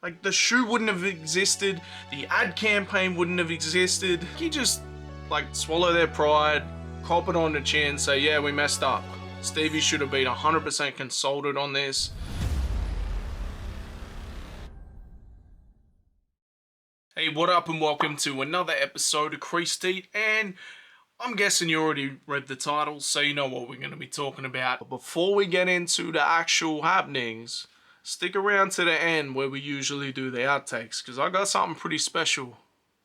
Like, the shoe wouldn't have existed, the ad campaign wouldn't have existed. You just, like, swallow their pride, cop it on the chin, say, yeah, we messed up. Stevie should have been 100% consulted on this. Hey, what up and welcome to another episode of Creased, and I'm guessing you already read the title, so you know what we're going to be talking about. But before we get into the actual happenings, stick around to the end where we usually do the outtakes, because I got something pretty special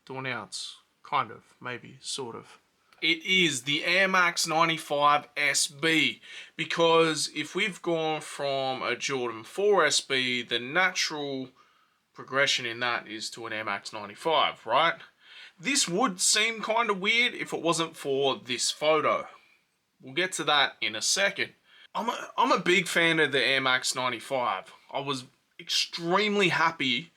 to announce. Kind of, maybe, sort of. It is the Air Max 95 SB, because if we've gone from a Jordan 4 SB, the natural progression in that is to an Air Max 95, right? This would seem kind of weird if it wasn't for this photo. We'll get to that in a second. I'm a big fan of the Air Max 95. I was extremely happy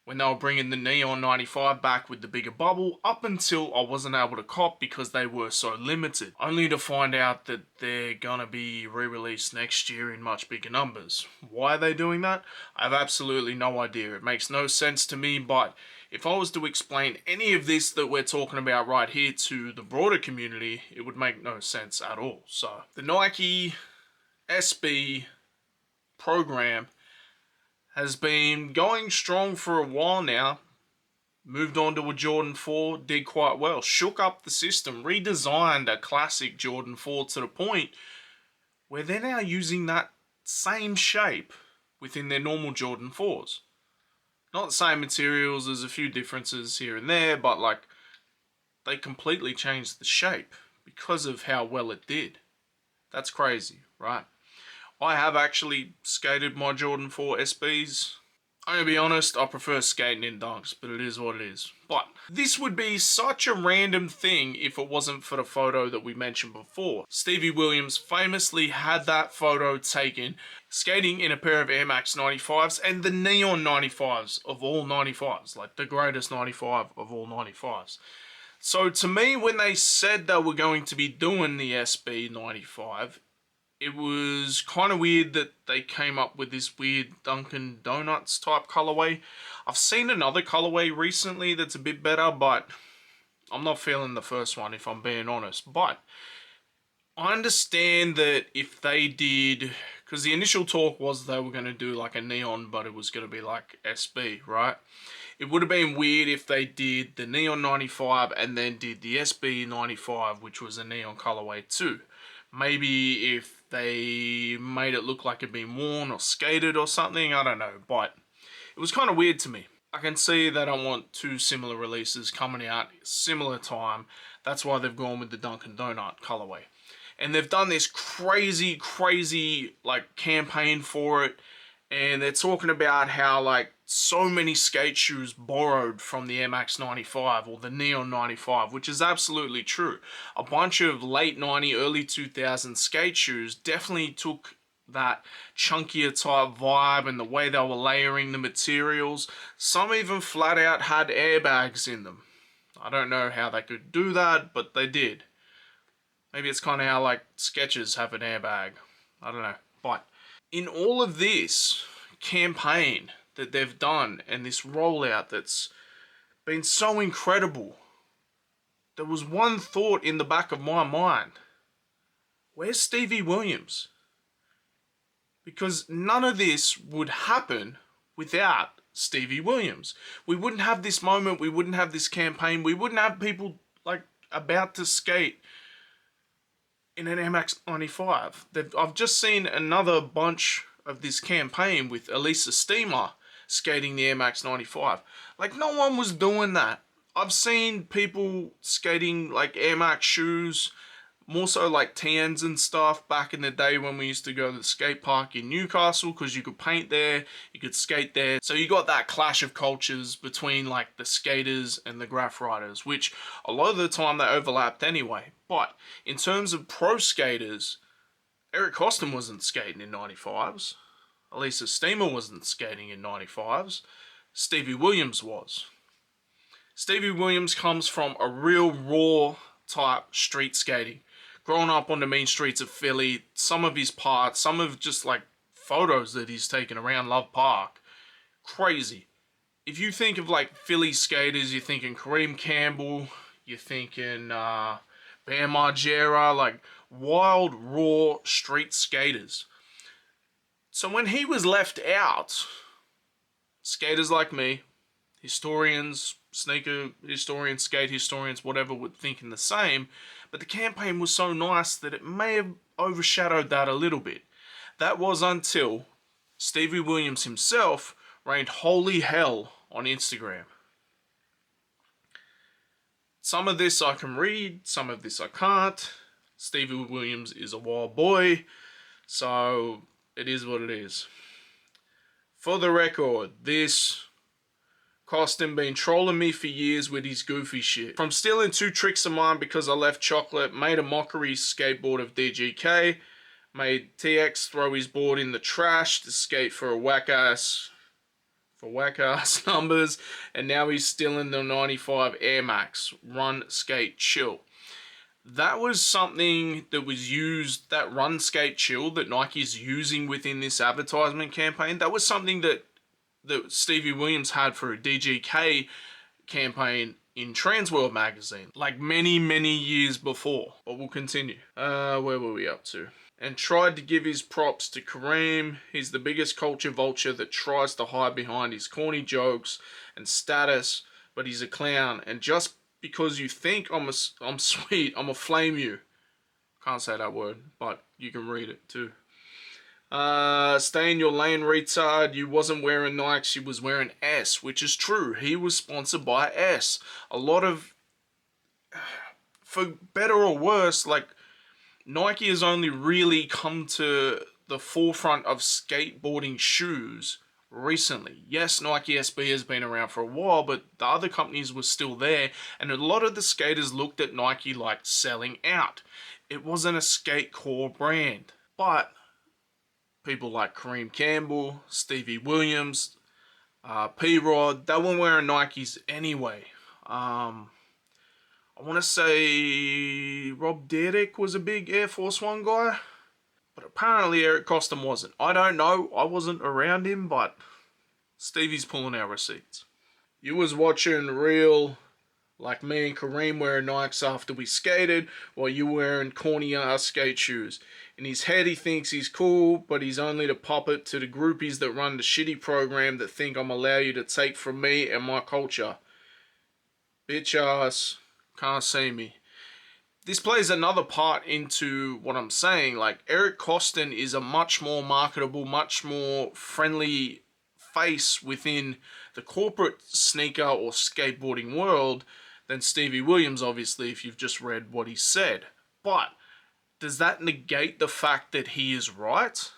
when they were bringing the Neon 95 back with the bigger bubble, up until I wasn't able to cop because they were so limited. Only to find out that they're gonna be re-released next year in much bigger numbers. Why are they doing that? I have absolutely no idea. It makes no sense to me, but if I was to explain any of this that we're talking about right here to the broader community, it would make no sense at all. So, the Nike SB program has been going strong for a while now. Moved on to a Jordan 4, did quite well. Shook up the system, redesigned a classic Jordan 4 to the point where they're now using that same shape within their normal Jordan 4s. Not the same materials, there's a few differences here and there, but like, they completely changed the shape because of how well it did. That's crazy, right? I have actually skated my Jordan 4 SBs. I'm gonna be honest, I prefer skating in dunks, but it is what it is. But this would be such a random thing if it wasn't for the photo that we mentioned before. Stevie Williams famously had that photo taken skating in a pair of Air Max 95s and the Neon 95s of all 95s, like the greatest 95 of all 95s. So to me, when they said they were going to be doing the SB 95, it was kind of weird that they came up with this weird Dunkin' Donuts type colorway. I've seen another colorway recently that's a bit better, but I'm not feeling the first one if I'm being honest. But I understand that if they did, because the initial talk was they were going to do like a neon, but it was going to be like SB, right? It would have been weird if they did the Neon 95 and then did the SB 95, which was a neon colorway too. Maybe if they made it look like it'd been worn or skated or something, I don't know, but it was kind of weird to me. I can see they don't want two similar releases coming out similar time. That's why they've gone with the Dunkin' Donut colorway. And they've done this crazy like campaign for it, and they're talking about how like so many skate shoes borrowed from the Air Max 95 or the Neon 95, which is absolutely true. A bunch of late 90, early 2000 skate shoes definitely took that chunkier type vibe and the way they were layering the materials. Some even flat out had airbags in them. I don't know how they could do that, but they did. Maybe it's kind of how like Skechers have an airbag. I don't know. But in all of this campaign that they've done and this rollout that's been so incredible, there was one thought in the back of my mind. Where's Stevie Williams? Because none of this would happen without Stevie Williams. We wouldn't have this moment, we wouldn't have this campaign, we wouldn't have people like about to skate in an Air Max 95. I've just seen another bunch of this campaign with Elisa Steamer skating the Air Max 95. Like, no one was doing that. I've seen people skating like Air Max shoes, more so like tans and stuff back in the day when we used to go to the skate park in Newcastle, because you could paint there, you could skate there. So you got that clash of cultures between like the skaters and the graph riders, which a lot of the time they overlapped anyway. But in terms of pro skaters, Eric Costin wasn't skating in 95s. Elisa Steamer wasn't skating in 95s. Stevie Williams was. Stevie Williams comes from a real raw type street skating. Growing up on the mean streets of Philly, some of his parts, some of just like photos that he's taken around Love Park, crazy. if you think of like Philly skaters, you're thinking Kareem Campbell, you're thinking Bam Margera, like wild, raw street skaters. So when he was left out, skaters like me, historians, sneaker historians, skate historians, whatever, were thinking the same, but the campaign was so nice that it may have overshadowed that a little bit. That was until Stevie Williams himself rained holy hell on Instagram. Some of this I can read, some of this I can't. Stevie Williams is a wild boy, so it is what it is. For the record, this Costin been trolling me for years with his goofy shit. From stealing 2 tricks of mine because I left chocolate, made a mockery skateboard of DGK, made TX throw his board in the trash to skate for whack ass numbers, and now he's stealing the 95 Air Max. Run, skate, chill. That was something that was used, that run, skate, chill that Nike's using within this advertisement campaign. That was something that Stevie Williams had for a DGK campaign in Transworld magazine, like many, many years before. But we'll continue. Where were we up to? And tried to give his props to Kareem. He's the biggest culture vulture that tries to hide behind his corny jokes and status, but he's a clown. And just because you think I'm sweet, I'ma flame you. Can't say that word, but you can read it too. Stay in your lane, retard. You wasn't wearing Nikes, you was wearing S, which is true. He was sponsored by S. A lot of, for better or worse, like, Nike has only really come to the forefront of skateboarding shoes recently. Yes, Nike SB has been around for a while, but the other companies were still there, and a lot of the skaters looked at Nike like selling out. It wasn't a skate core brand, but people like Kareem Campbell, Stevie Williams, P-Rod, they weren't wearing Nikes anyway. I want to say Rob Dyrdek was a big Air Force One guy, but apparently Eric Costin wasn't. I don't know, I wasn't around him, but Stevie's pulling our receipts. You was watching real, like me and Kareem wearing Nikes after we skated, while you wearing corny ass skate shoes. In his head he thinks he's cool, but he's only the puppet to the groupies that run the shitty program that think I'm allow you to take from me and my culture. Bitch ass. Can't see me. This plays another part into what I'm saying. Like, Eric Costin is a much more marketable, much more friendly face within the corporate sneaker or skateboarding world than Stevie Williams, obviously, if you've just read what he said. But does that negate the fact that he is right?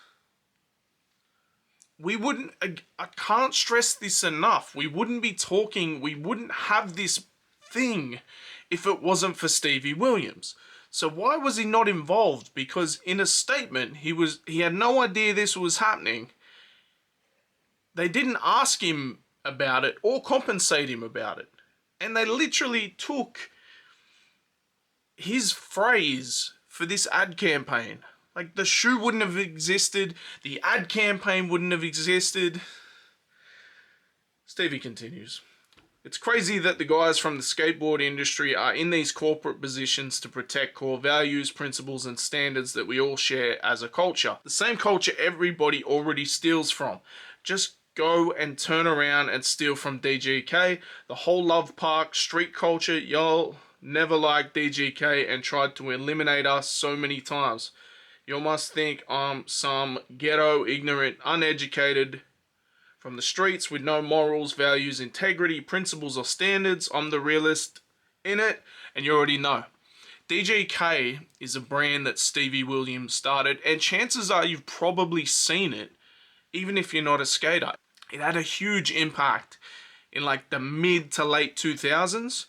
We wouldn't, I can't stress this enough, we wouldn't be talking, we wouldn't have this thing if it wasn't for Stevie Williams. So why was he not involved? Because in a statement, he had no idea this was happening. They didn't ask him about it or compensate him about it. And they literally took his phrase for this ad campaign. Like, the shoe wouldn't have existed, the ad campaign wouldn't have existed. Stevie continues. It's crazy that the guys from the skateboard industry are in these corporate positions to protect core values, principles, and standards that we all share as a culture. The same culture everybody already steals from. Just go and turn around and steal from DGK. The whole Love Park street culture, y'all never liked DGK and tried to eliminate us so many times. You must think I'm some ghetto, ignorant, uneducated from the streets with no morals, values, integrity, principles, or standards. I'm the realist in it, and you already know. DGK is a brand that Stevie Williams started, and chances are you've probably seen it, even if you're not a skater. It had a huge impact in like the mid to late 2000s,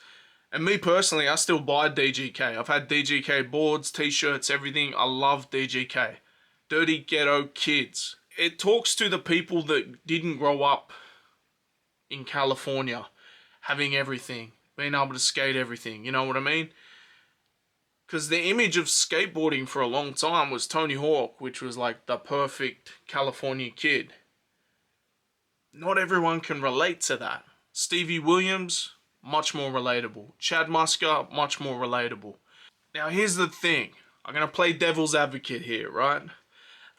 and me personally, I still buy DGK. I've had DGK boards, t-shirts, everything. I love DGK. Dirty Ghetto Kids. It talks to the people that didn't grow up in California, having everything, being able to skate everything, you know what I mean? Because the image of skateboarding for a long time was Tony Hawk, which was like the perfect California kid. Not everyone can relate to that. Stevie Williams, much more relatable. Chad Muska, much more relatable. Now here's the thing. I'm going to play devil's advocate here, right?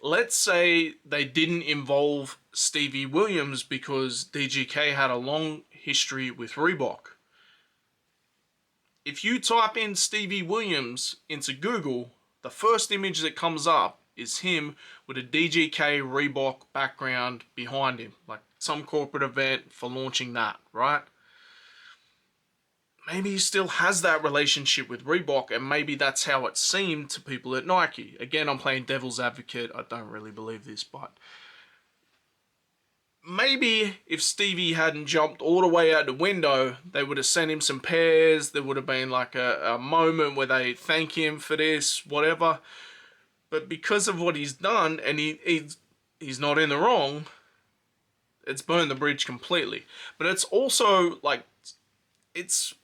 Let's say they didn't involve Stevie Williams because DGK had a long history with Reebok. If you type in Stevie Williams into Google, the first image that comes up is him with a DGK Reebok background behind him, like some corporate event for launching that, right? Maybe he still has that relationship with Reebok, and maybe that's how it seemed to people at Nike. Again, I'm playing devil's advocate. I don't really believe this, but maybe if Stevie hadn't jumped all the way out the window, they would have sent him some pairs. There would have been like a moment where they thank him for this, whatever. But because of what he's done, and he's not in the wrong, it's burned the bridge completely. But it's also like it's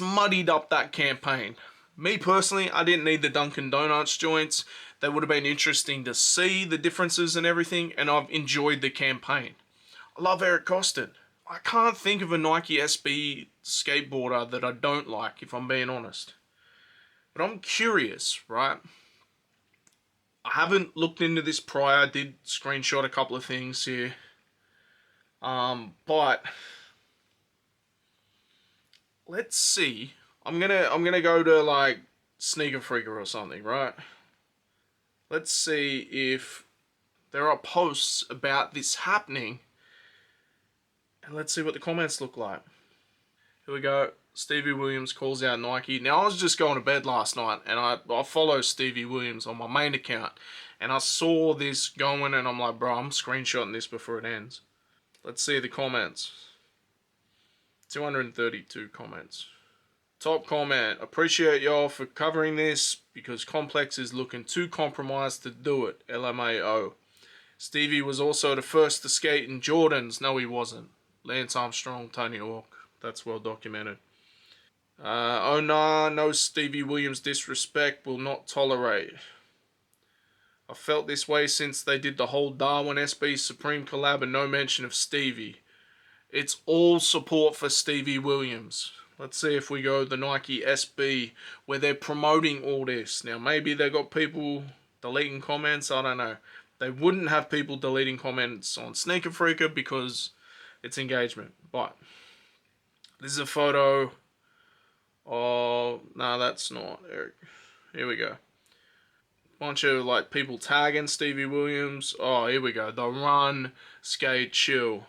muddied up that campaign. Me personally, I didn't need the Dunkin' Donuts joints. They would have been interesting to see the differences and everything, and I've enjoyed the campaign. I love Eric Costin. I can't think of a Nike SB skateboarder that I don't like, if I'm being honest. But I'm curious, right? I haven't looked into this prior. I did screenshot a couple of things here. But let's see. I'm gonna go to like Sneaker Freaker or something, right? Let's see if there are posts about this happening, and let's see what the comments look like. Here we go. Stevie Williams calls out Nike. Now, I was just going to bed last night, and I follow Stevie Williams on my main account, and I saw this going, and I'm like, bro, I'm screenshotting this before it ends. Let's see the comments. 232 comments. Top comment, appreciate y'all for covering this because Complex is looking too compromised to do it. LMAO. Stevie was also the first to skate in Jordans. No, he wasn't. Lance Armstrong, Tony Hawk. That's well documented. Oh nah, no Stevie Williams disrespect, will not tolerate. I felt this way since they did the whole Darwin SB Supreme collab and no mention of Stevie. It's all support for Stevie Williams. Let's see if we go the Nike SB where they're promoting all this. Now maybe they got people deleting comments, I don't know. They wouldn't have people deleting comments on Sneaker Freaker because it's engagement. But this is a photo. Oh, no, that's not Eric. Here we go. Bunch of like people tagging Stevie Williams. Oh, here we go. The run, skate, chill.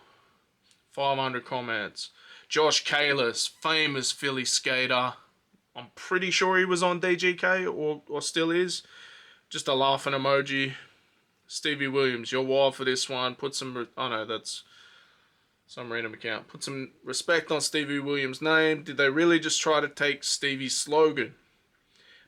500 comments. Josh Kalis, famous Philly skater. I'm pretty sure he was on DGK or still is. Just a laughing emoji. Stevie Williams, you're wild for this one. Put some... Oh no, that's some random account. Put some respect on Stevie Williams' name. Did they really just try to take Stevie's slogan?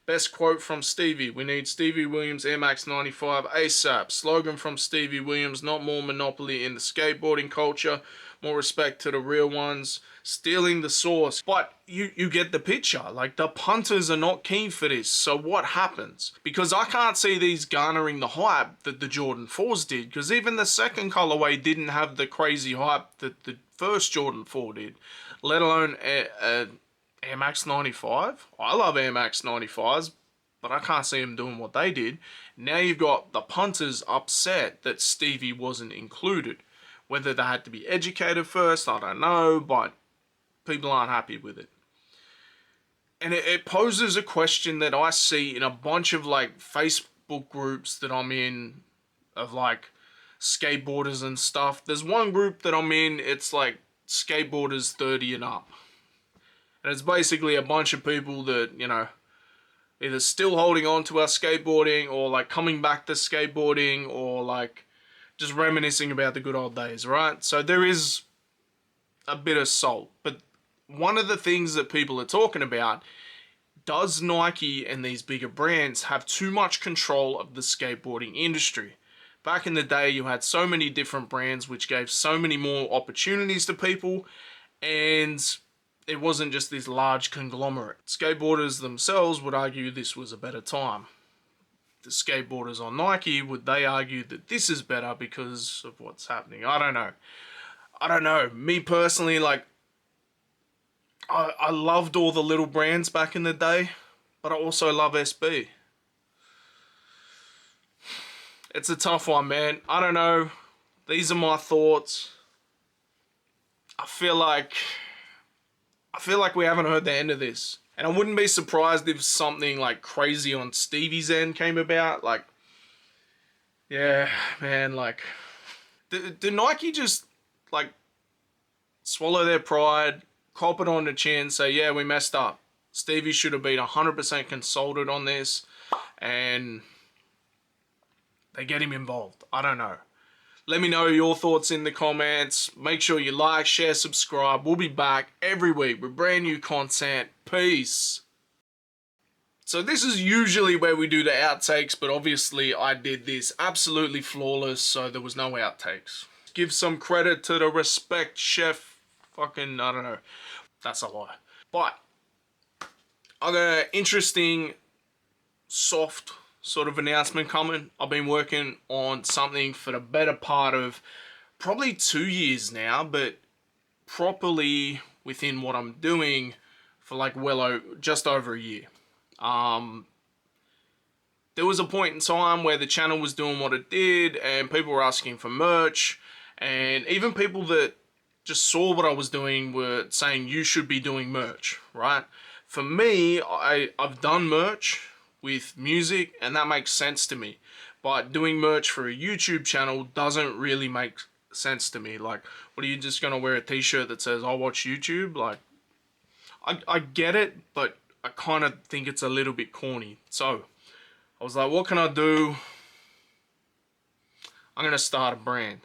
Best quote from Stevie. We need Stevie Williams Air Max 95 ASAP. Slogan from Stevie Williams. Not more monopoly in the skateboarding culture. More respect to the real ones. Stealing the source. But you get the picture. Like, the punters are not keen for this. So what happens? Because I can't see these garnering the hype that the Jordan 4s did. Because even the second colorway didn't have the crazy hype that the first Jordan 4 did. Let alone Air Max 95. I love Air Max 95s. But I can't see them doing what they did. Now you've got the punters upset that Stevie wasn't included. Whether they had to be educated first, I don't know, but people aren't happy with it. And it poses a question that I see in a bunch of like Facebook groups that I'm in of like skateboarders and stuff. There's one group that I'm in, it's like skateboarders 30 and up. And it's basically a bunch of people that, you know, either still holding on to our skateboarding or like coming back to skateboarding or like just reminiscing about the good old days, right? So there is a bit of salt. But one of the things that people are talking about, does Nike and these bigger brands have too much control of the skateboarding industry? Back in the day, you had so many different brands which gave so many more opportunities to people, and it wasn't just this large conglomerate. Skateboarders themselves would argue this was a better time. The skateboarders on Nike, would they argue that this is better because of what's happening? I don't know. I don't know, me personally, like, I loved all the little brands back in the day, but I also love SB. It's a tough one, man. I don't know. These are my thoughts. I feel like we haven't heard the end of this. And I wouldn't be surprised if something like crazy on Stevie's end came about. Like, yeah, man, like, do Nike just, like, swallow their pride, cop it on the chin, say, yeah, we messed up. Stevie should have been 100% consulted on this, and they get him involved. I don't know. Let me know your thoughts in the comments. Make sure you like, share, subscribe. We'll be back every week with brand new content. Peace. So this is usually where we do the outtakes, but obviously I did this absolutely flawless, so there was no outtakes. Give some credit to the respect chef. Fucking, I don't know. That's a lie. But I got an interesting, soft sort of announcement coming. I've been working on something for the better part of probably 2 years now, but properly within what I'm doing for like just over a year. There was a point in time where the channel was doing what it did and people were asking for merch, and even people that just saw what I was doing were saying you should be doing merch, right? For me, I've done merch with music and that makes sense to me, but doing merch for a YouTube channel doesn't really make sense to me. Like, what are you just gonna wear a t-shirt that says I watch YouTube? Like, I get it, but I kind of think it's a little bit corny. So I was like, what can I do? I'm gonna start a brand,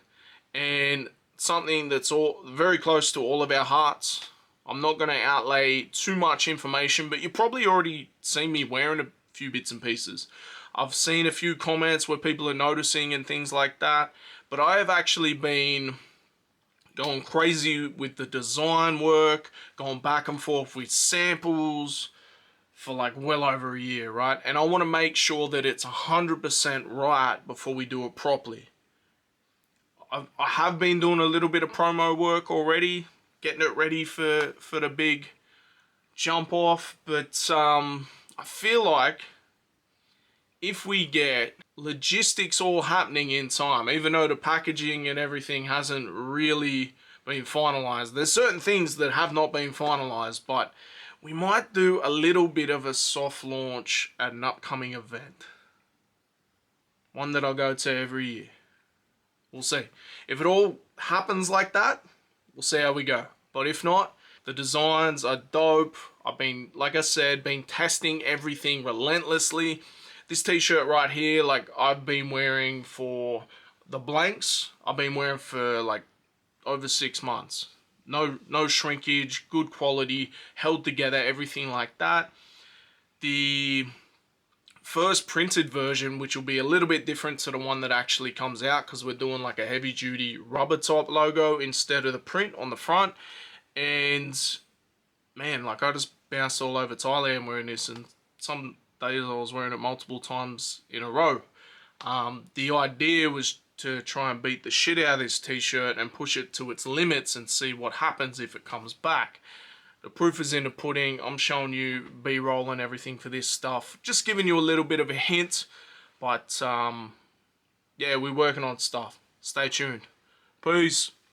and something that's very close to all of our hearts. I'm not gonna outlay too much information, but you probably already seen me wearing a few bits and pieces. I've seen a few comments where people are noticing and things like that, but I have actually been going crazy with the design work, going back and forth with samples for like well over a year, right? And I want to make sure that it's 100% right before we do it properly. I have been doing a little bit of promo work already, getting it ready for the big jump off, but I feel like if we get logistics all happening in time, even though the packaging and everything hasn't really been finalized, there's certain things that have not been finalized, but we might do a little bit of a soft launch at an upcoming event. One that I'll go to every year. We'll see. If it all happens like that, we'll see how we go. But if not, the designs are dope. I've been, like I said, been testing everything relentlessly. This t-shirt right here, like, I've been wearing for the blanks. I've been wearing for like over 6 months. No shrinkage, good quality, held together, everything like that. The first printed version, which will be a little bit different to the one that actually comes out, because we're doing like a heavy duty rubber type logo instead of the print on the front. And man, like, I just bounced all over Thailand wearing this, and some days I was wearing it multiple times in a row. The idea was to try and beat the shit out of this t-shirt and push it to its limits and see what happens if it comes back. The proof is in the pudding. I'm showing you B-roll and everything for this stuff. Just giving you a little bit of a hint. But, yeah, we're working on stuff. Stay tuned. Peace.